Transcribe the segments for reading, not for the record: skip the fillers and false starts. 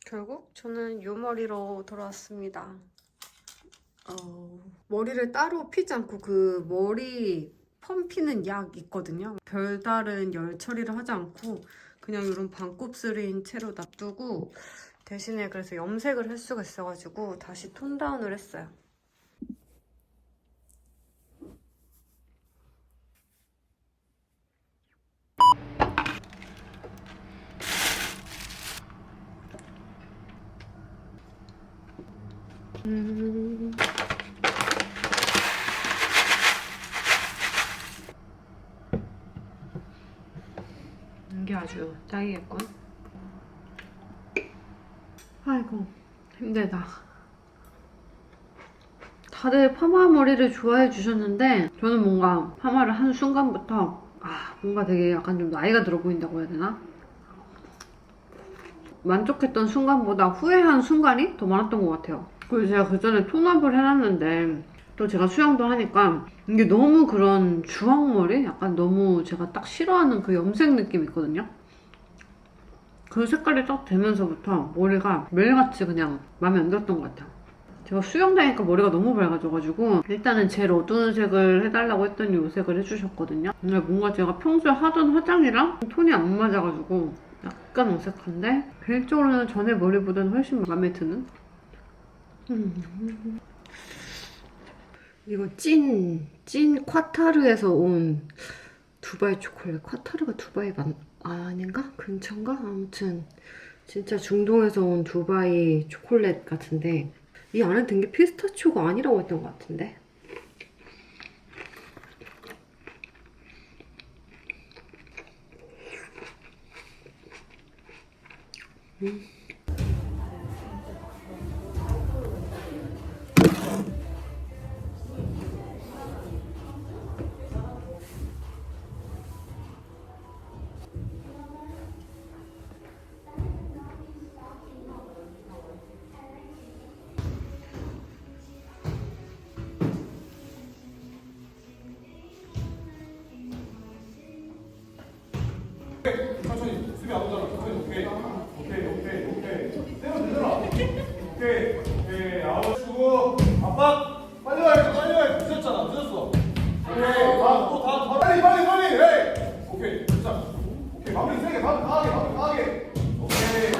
결국 저는 요 머리로 돌아왔습니다. 머리를 따로 피지 않고 그 머리 펌피는 약 있거든요. 별다른 열 처리를 하지 않고 그냥 이런 반곱슬인 채로 놔두고 대신에 그래서 염색을 할 수가 있어가지고 다시 톤 다운을 했어요. 이게 아주 짱이겠군. 아이고 힘들다. 다들 파마 머리를 좋아해 주셨는데 저는 뭔가 파마를 한 순간부터 뭔가 되게 약간 좀 나이가 들어 보인다고 해야 되나? 만족했던 순간보다 후회한 순간이 더 많았던 것 같아요. 그리고 제가 그 전에 톤업을 해놨는데 또 제가 수영도 하니까 이게 너무 그런 주황머리? 약간 너무 제가 딱 싫어하는 그 염색 느낌 있거든요? 그 색깔이 딱 되면서부터 머리가 매일같이 그냥 마음에 안 들었던 것 같아요. 제가 수영도 하니까 머리가 너무 밝아져가지고 일단은 제일 어두운 색을 해달라고 했더니 이 색을 해주셨거든요. 근데 뭔가 제가 평소에 하던 화장이랑 톤이 안 맞아가지고 약간 어색한데 개인적으로는 전에 머리보다는 훨씬 마음에 드는? 이거 찐 콰타르에서 온 두바이 초콜릿. 콰타르가 두바이 아닌가? 근처인가? 아무튼 진짜 중동에서 온 두바이 초콜릿 같은데 이 안에 든 게 피스타치오가 아니라고 했던 것 같은데. 천천히 수비 안 오잖아. 천천히. 오케이 아웃 주고 압박 빨리 와야지 늦었잖아. 늦었어. 오케이 다 빨리 에이 오케이 됐다. 오케이 마무리 세게 강하게 오케이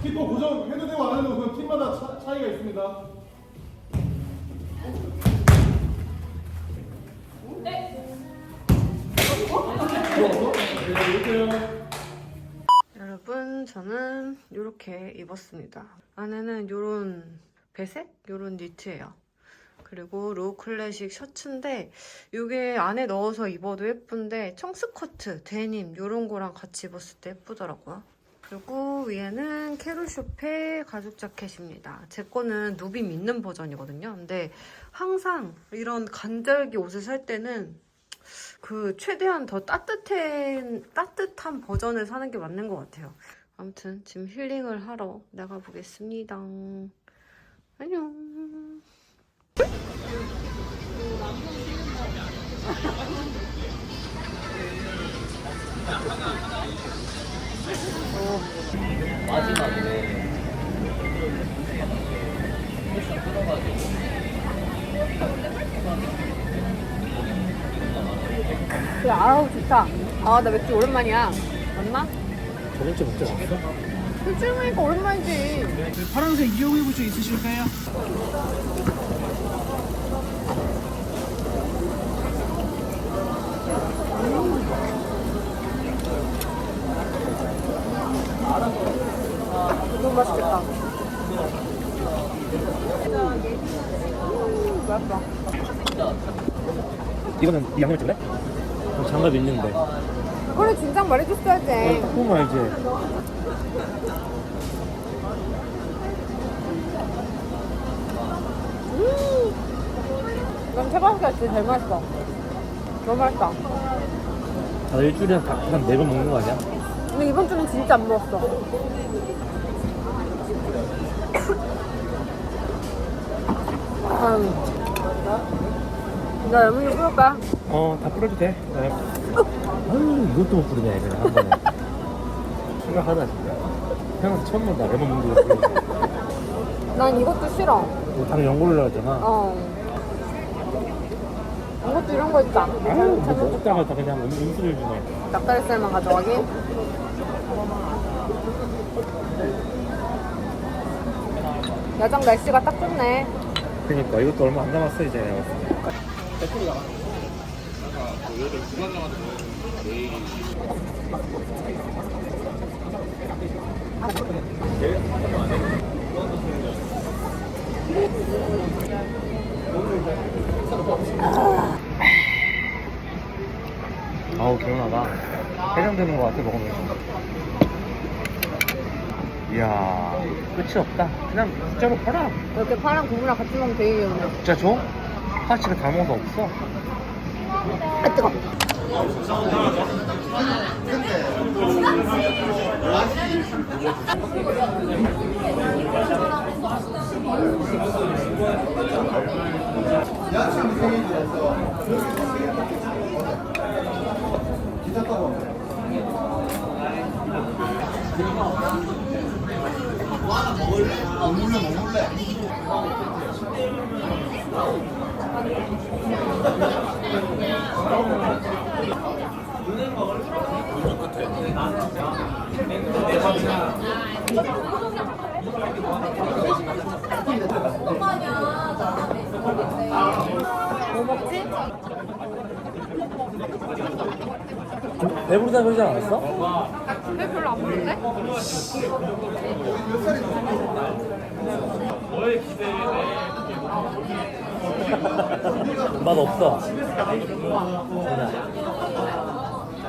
키퍼 고정 해도 되고 안 해도 되고 팀마다 차이가 있습니다. 여러분 저는 이렇게 입었습니다. 안에는 이런 배색? 이런 니트예요. 그리고 로우 클래식 셔츠인데 이게 안에 넣어서 입어도 예쁜데 청스커트, 데님 이런 거랑 같이 입었을 때 예쁘더라고요. 그리고 위에는 캐롤숍의 가죽 자켓입니다. 제 거는 누빔 있는 버전이거든요. 근데 항상 이런 간절기 옷을 살 때는 그 최대한 더 따뜻한 버전을 사는 게 맞는 것 같아요. 아무튼 지금 힐링을 하러 나가보겠습니다. 안녕. 마지막에 그래, 아우 좋다. 나 맥주 오랜만이야. 맞나? 저번 주에 먹지 않았어? 술집 먹으니까 오랜만이지. 파란색 이용해볼 수 있으실까요? 너무 맛있겠다. 맛있다. 이거는 이 양념 줄래? 장갑 있는데. 그래, 진작 말해줬어야지. 그거 알지? 난 태반스가 진짜 제일 맛있어. 너무 맛있다. 일주일에 한 4번 먹는 거 아니야? 근데 이번 주는 진짜 안 먹었어. 나 여기 뿌릴까? 다 뿌려도 돼. 아유, 이것도 못 뿌리냐, 얘는 한 번에. 심각하다, 진짜. 태어나서 처음 본다, 레몬 먹는 거 뿌리고. 난 이것도 싫어. 너 당연히 연골을 하잖아. 이것도 이런 거 있다. 아유, 뭐 먹다가 그냥 음수를 주네. 닭다리살만 가져가기. 야장 날씨가 딱 좋네. 그니까, 이것도 얼마 안 남았어, 이제 내가 봤을 때. 아우, 개운하다. 해장되는 것 같아, 먹으면서. 이야, 끝이 없다. 그냥 진짜로 팔아. 이렇게 파랑 국물이랑 같이 먹으면 되게 개운해. 진짜 줘? 파치가 다 먹어도 없어. 아, 뜨거. 뭐 먹지? 배부르다 그러지 않았어? 왜 별로 안 먹는데? 맛 없어. 그냥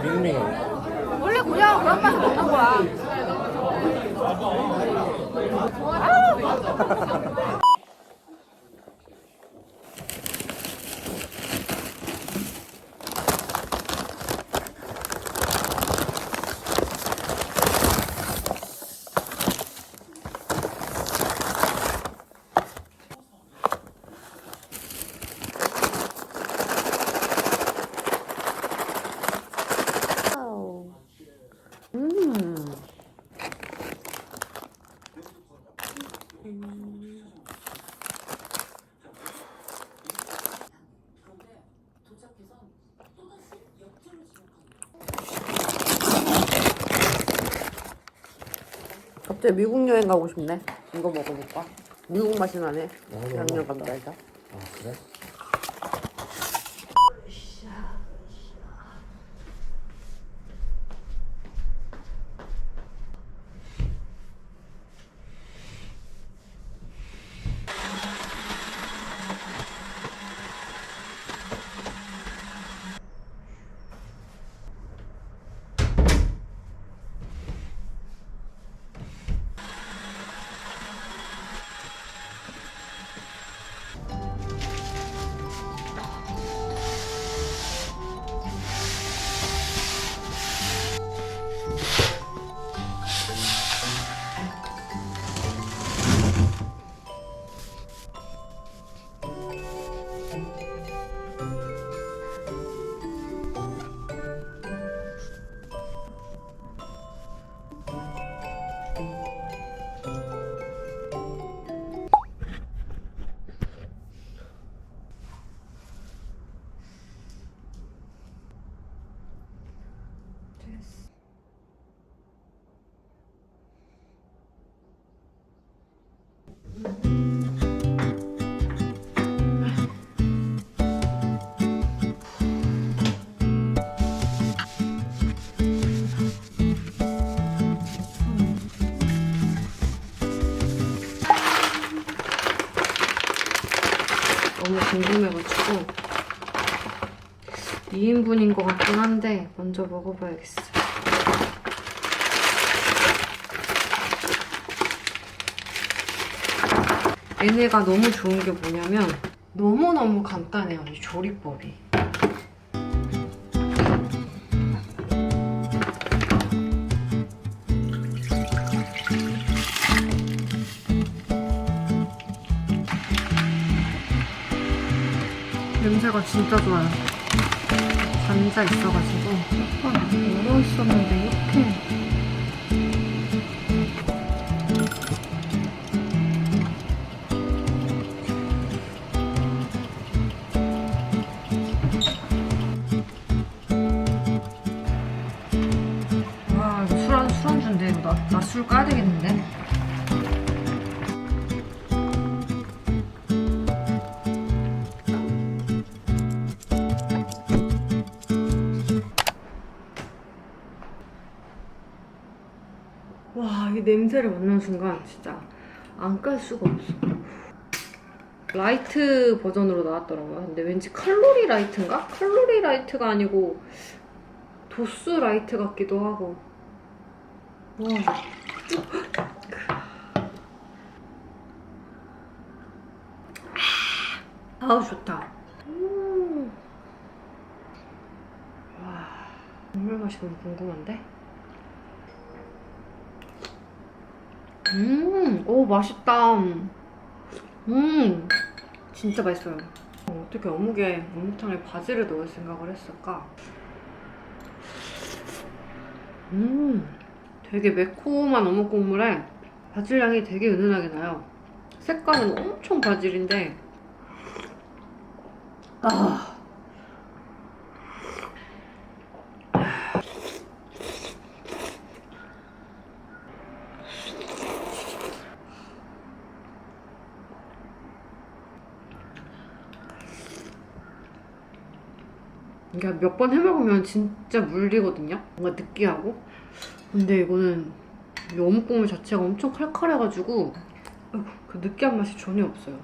밍밍해. 원래 그냥 그런 맛에 먹는 거야. 갑자기 미국 여행 가고 싶네. 이거 먹어볼까? 미국 맛이 나네. 양념 감자에다. 아, 그래? 너무 궁금해가지고 2인분인 것 같긴 한데 먼저 먹어봐야겠어. 얘네가 너무 좋은 게 뭐냐면 너무너무 간단해요, 이 조리법이. 냄새가 진짜 좋아요. 관자 있어가지고 얼어 있었는데 이렇게. 와 이거 술안주인데 이거 나 술 까야 되겠는데? 와, 이 냄새를 맡는 순간 진짜 안 깔 수가 없어. 라이트 버전으로 나왔더라고요. 근데 왠지 칼로리 라이트인가? 칼로리 라이트가 아니고 도수 라이트 같기도 하고. 와. 아우 좋다. 와, 국물 맛이 너무 궁금한데? 오 맛있다. 진짜 맛있어요. 어떻게 어묵탕에 바지를 넣을 생각을 했을까? 되게 매콤한 어묵 국물에 바질 향이 되게 은은하게 나요. 색깔은 엄청 바질인데 이게 몇 번 해먹으면 진짜 물리거든요? 뭔가 느끼하고. 근데 이거는 이 어묵 국물 자체가 엄청 칼칼해가지고 그 느끼한 맛이 전혀 없어요.